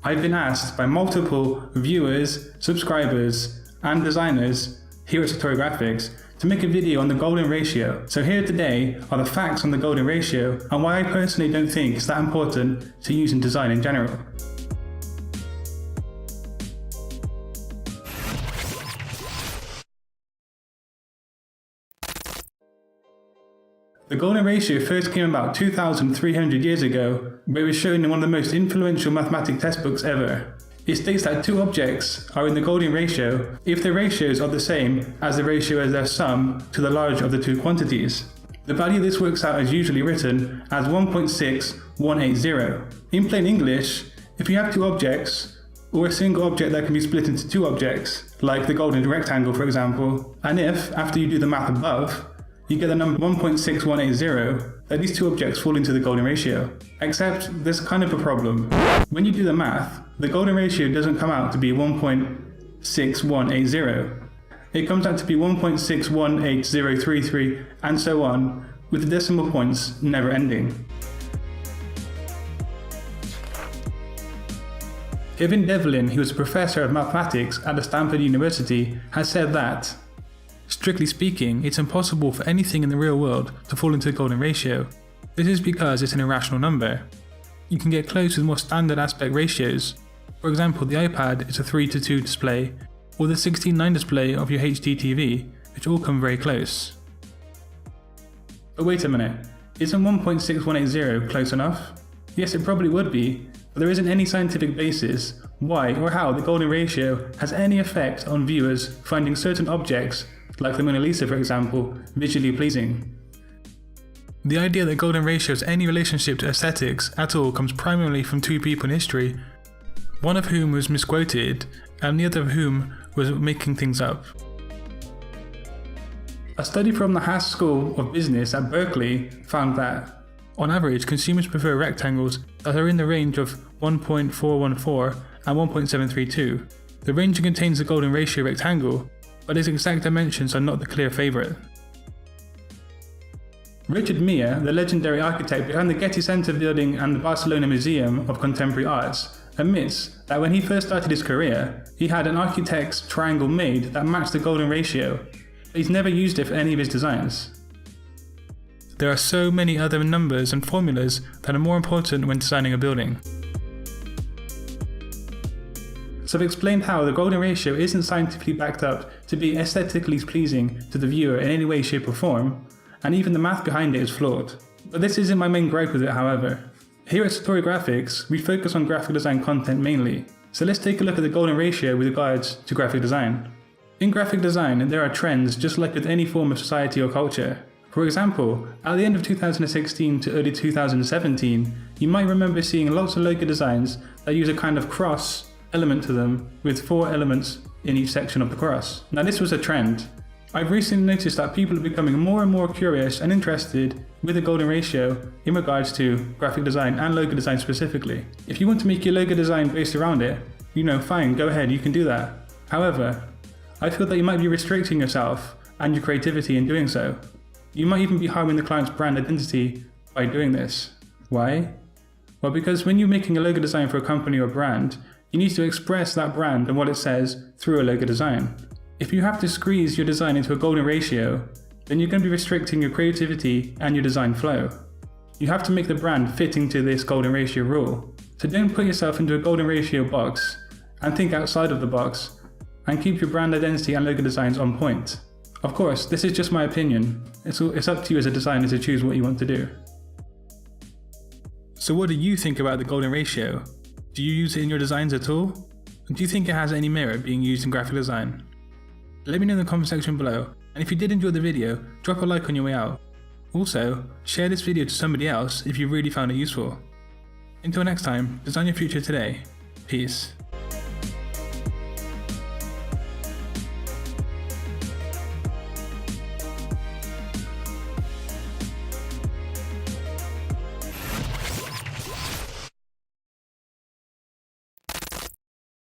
I've been asked by multiple viewers, subscribers, and designers here at Satori Graphics to make a video on the golden ratio. So here today are the facts on the golden ratio and why I personally don't think it's that important to use in design in general. The golden ratio first came about 2,300 years ago, where it was shown in one of the most influential mathematics textbooks ever. It states that two objects are in the golden ratio if the ratios are the same as the ratio as their sum to the larger of the two quantities. The value of this works out is usually written as 1.6180. In plain English, if you have two objects, or a single object that can be split into two objects, like the golden rectangle for example, and if, after you do the math above, you get the number 1.6180, that these two objects fall into the golden ratio. Except there's kind of a problem. When you do the math, the golden ratio doesn't come out to be 1.6180. It comes out to be 1.618033 and so on, with the decimal points never ending. Kevin Devlin, who is a professor of mathematics at the Stanford University, has said that strictly speaking, it's impossible for anything in the real world to fall into the golden ratio. This is because it's an irrational number. You can get close with more standard aspect ratios. For example, the iPad is a 3:2 display, or the 16:9 display of your HD TV, which all come very close. But wait a minute, isn't 1.6180 close enough? Yes, it probably would be, but there isn't any scientific basis why or how the golden ratio has any effect on viewers finding certain objects, like the Mona Lisa for example, visually pleasing. The idea that golden ratio has any relationship to aesthetics at all comes primarily from two people in history, one of whom was misquoted and the other of whom was making things up. A study from the Haas School of Business at Berkeley found that, on average, consumers prefer rectangles that are in the range of 1.414 and 1.732. The range contains the golden ratio rectangle, but its exact dimensions are not the clear favourite. Richard Mille, the legendary architect behind the Getty Center building and the Barcelona Museum of Contemporary Arts, admits that when he first started his career, he had an architect's triangle made that matched the golden ratio, but he's never used it for any of his designs. There are so many other numbers and formulas that are more important when designing a building. So I've explained how the golden ratio isn't scientifically backed up to be aesthetically pleasing to the viewer in any way, shape or form, and even the math behind it is flawed. But this isn't my main gripe with it, however. Here at Satori Graphics, we focus on graphic design content mainly, so let's take a look at the golden ratio with regards to graphic design. In graphic design, there are trends just like with any form of society or culture. For example, at the end of 2016 to early 2017, you might remember seeing lots of logo designs that use a kind of cross element to them with 4 elements in each section of the cross. Now this was a trend. I've recently noticed that people are becoming more and more curious and interested with the golden ratio in regards to graphic design and logo design specifically. If you want to make your logo design based around it, fine, go ahead, you can do that. However, I feel that you might be restricting yourself and your creativity in doing so. You might even be harming the client's brand identity by doing this. Why? Well, because when you're making a logo design for a company or brand, you need to express that brand and what it says through a logo design. If you have to squeeze your design into a golden ratio, then you're going to be restricting your creativity and your design flow. You have to make the brand fit into this golden ratio rule. So don't put yourself into a golden ratio box and think outside of the box and keep your brand identity and logo designs on point. Of course, this is just my opinion. It's up to you as a designer to choose what you want to do. So what do you think about the golden ratio? Do you use it in your designs at all? Do you think it has any merit being used in graphic design? Let me know in the comment section below, and if you did enjoy the video, drop a like on your way out. Also, share this video to somebody else if you really found it useful. Until next time, design your future today. Peace.